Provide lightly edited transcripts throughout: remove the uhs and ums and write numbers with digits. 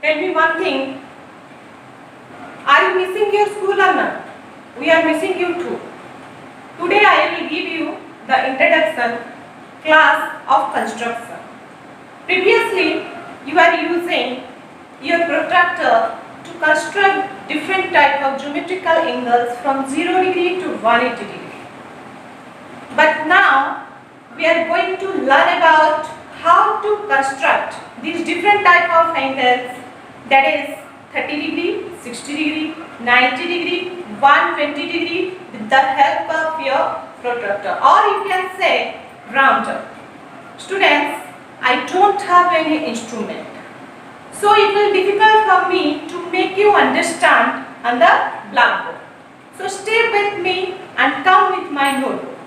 Tell me one thing. Are you missing your school or not? We are missing you too. Today I will give you the introduction class of construction. Previously, you are using your protractor to construct different type of geometrical angles from 0 degree to 180 degree. But now we are going to learn about how to construct these different type of angles, that is 30 degree, 60 degree, 90 degree, 120 degree with the help of your protractor, or you can say rounder. Students, I don't have any instrument, so it will be difficult for me to make you understand on the blackboard. So stay with me and come with my notebook.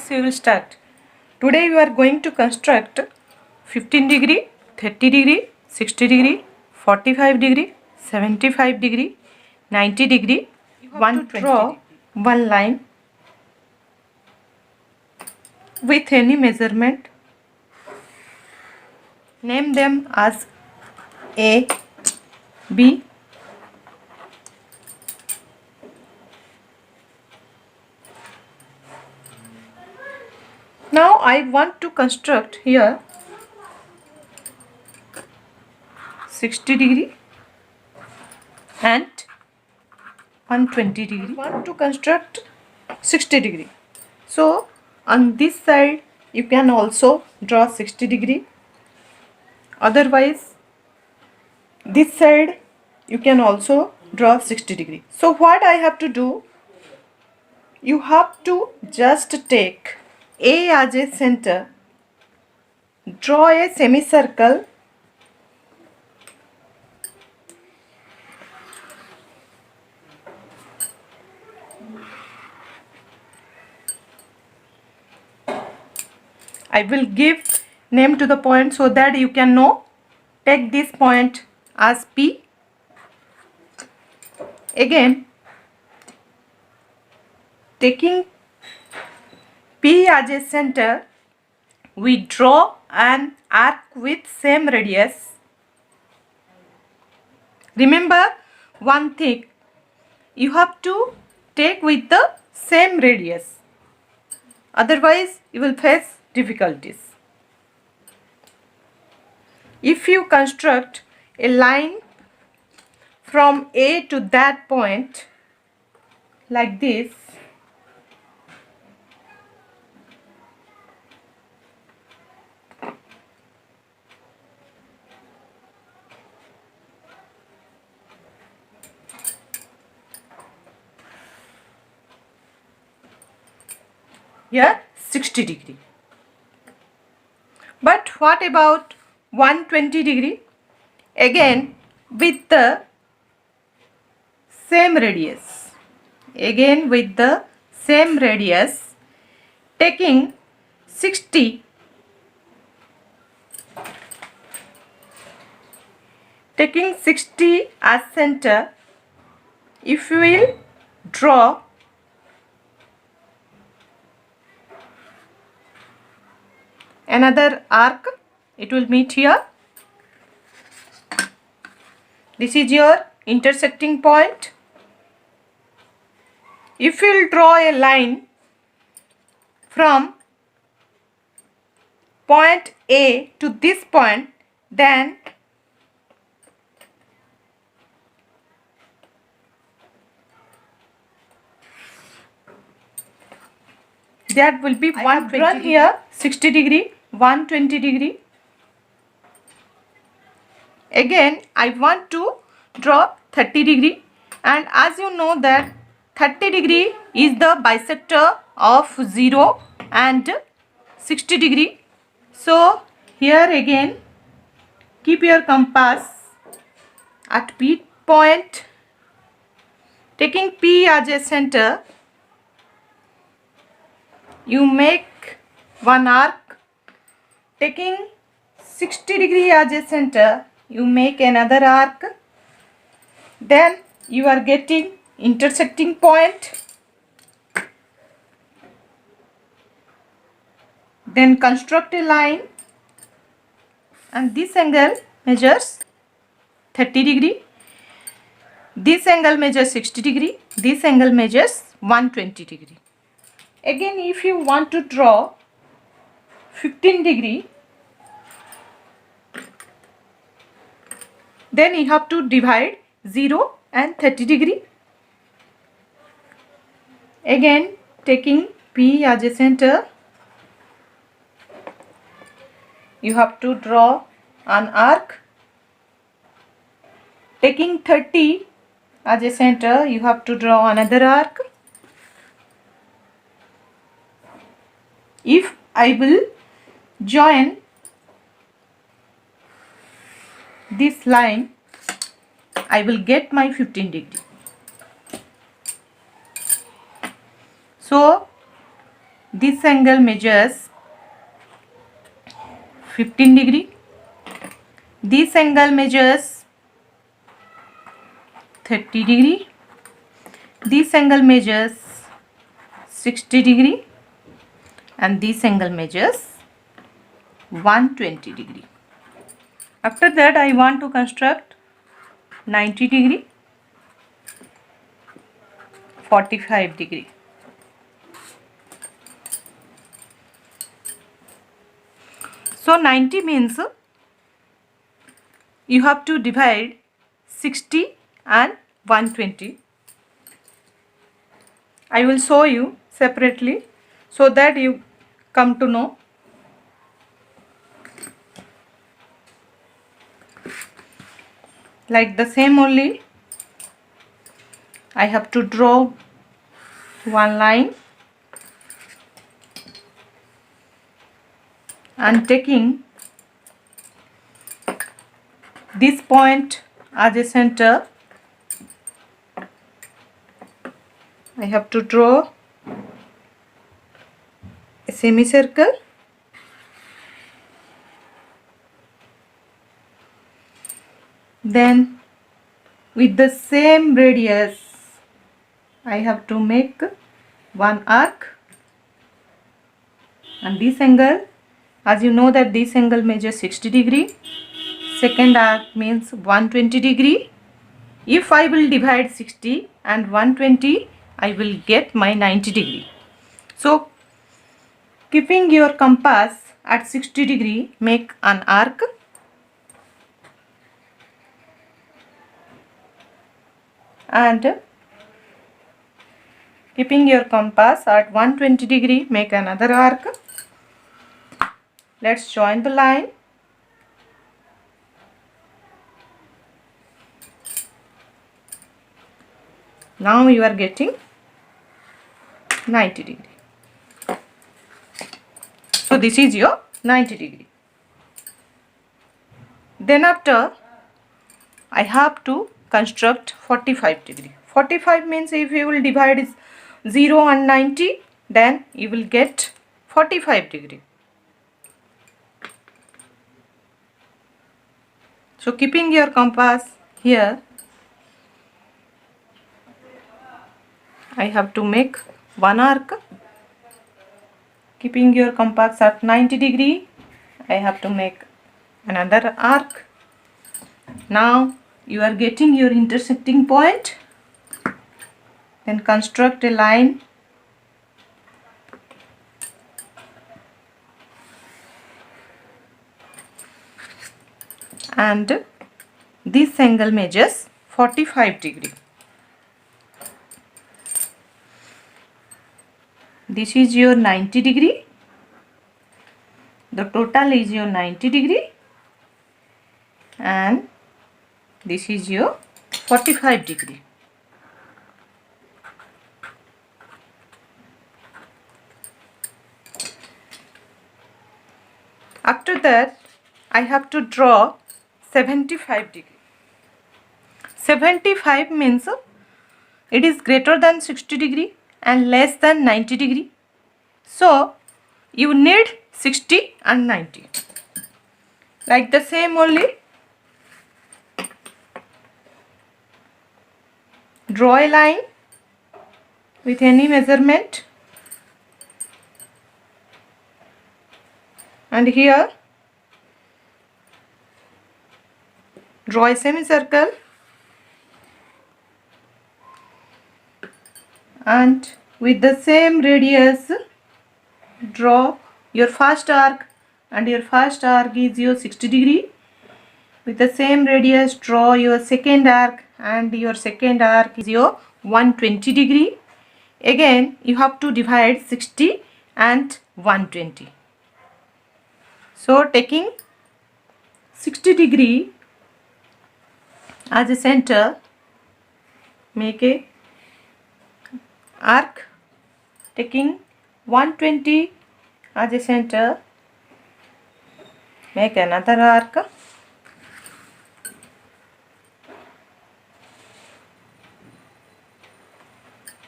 We will start. Today we are going to construct 15 degree, 30 degree, 60 degree, 45 degree, 75 degree, 90 degree. You want to draw one line with any measurement. Name them as A, B, now I want to construct here 60 degree and 120 degree. I want to construct 60 degree. So on this side you can also draw 60 degree. Otherwise this side you can also draw 60 degree. So what I have to do? You have to just take A as a center, draw a semicircle I will give name to the point so that you can know. Take this point as P. Again, taking P as a center, we draw an arc with same radius. Remember one thing, you have to take with the same radius. Otherwise, you will face difficulties. If you construct a line from A to that point like this, here 60 degree. But what about 120 degree? Again with the same radius. Again with the same radius, taking 60 as center, if you will draw another arc, it will meet here. This is your intersecting point. If you will draw a line from point A to this point, then that will be 120 here 60 degree, 120 degree. Again I want to draw 30 degree, and as you know that 30 degree is the bisector of 0 and 60 degree. So here again keep your compass at P point, taking P as a center, you make one arc. Taking 60 degree as a center, you make another arc. Then you are getting intersecting point. Then construct a line, and this angle measures 30 degree. This angle measures 60 degree. This angle measures 120 degree. Again, if you want to draw 15 degree, then you have to divide 0 and 30 degree. Again, taking P as a center, you have to draw an arc. Taking 30 as a center, you have to draw another arc. If I will join this line, I will get my 15 degree. So this angle measures 15 degree. This angle measures 30 degree. This angle measures 60 degree. And this angle measures 120 degree. After that, I want to construct 90 degree, 45 degree. So 90 means you have to divide 60 and 120. I will show you separately so that you come to know. Like the same only, I have to draw one line and taking this point as a center, I have to draw a semicircle. Then with the same radius, I have to make one arc, and this angle, as you know that this angle measures 60 degree, second arc means 120 degree. If I will divide 60 and 120, I will get my 90 degree. So keeping your compass at 60 degree, make an arc. And keeping your compass at 120 degree, make another arc. Let's join the line. Now you are getting 90 degree. So this is your 90 degree. Then after, I have to construct 45 degree. 45 means if you will divide 0 and 90, then you will get 45 degree. So keeping your compass here, I have to make one arc. Keeping your compass at 90 degree, I have to make another arc. Now you are getting your intersecting point. Then construct a line. And this angle measures 45 degree. This is your 90 degree. The total is your 90 degree. And this is your 45 degree. After that, I have to draw 75 degree. 75 means it is greater than 60 degree and less than 90 degree. So you need 60 and 90. Like the same only, draw a line with any measurement, and here Draw a semicircle and with the same radius draw your first arc, and your first arc is your 60 degree. With the same radius draw your second arc, and your second arc is your 120 degree. Again you have to divide 60 and 120. So taking 60 degree as a center, make a arc. Taking 120 as a center, make another arc.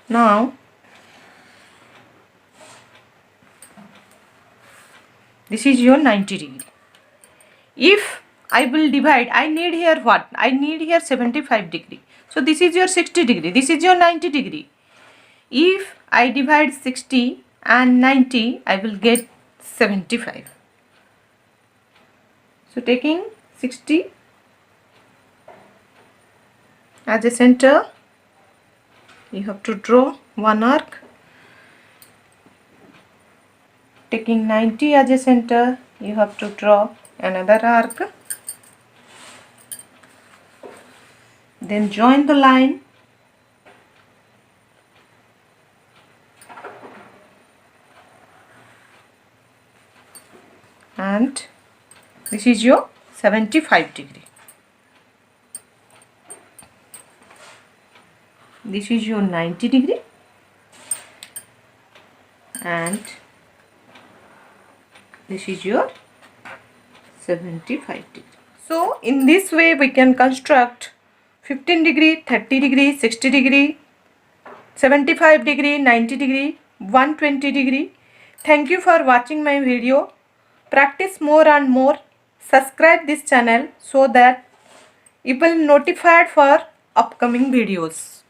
Now this is your 90 degree. If I will divide, I need here what? I need here 75 degree. So this is your 60 degree. This is your 90 degree. If I divide 60 and 90, I will get 75. So taking 60 as a center, you have to draw one arc. Taking 90 as a center, you have to draw another arc. Then join the line and this is your 75 degree. This is your 90 degree and this is your 75 degree. So in this way we can construct 15 degree, 30 degree, 60 degree, 75 degree, 90 degree, 120 degree. Thank you for watching my video. Practice more and more. Subscribe this channel so that you will be notified for upcoming videos.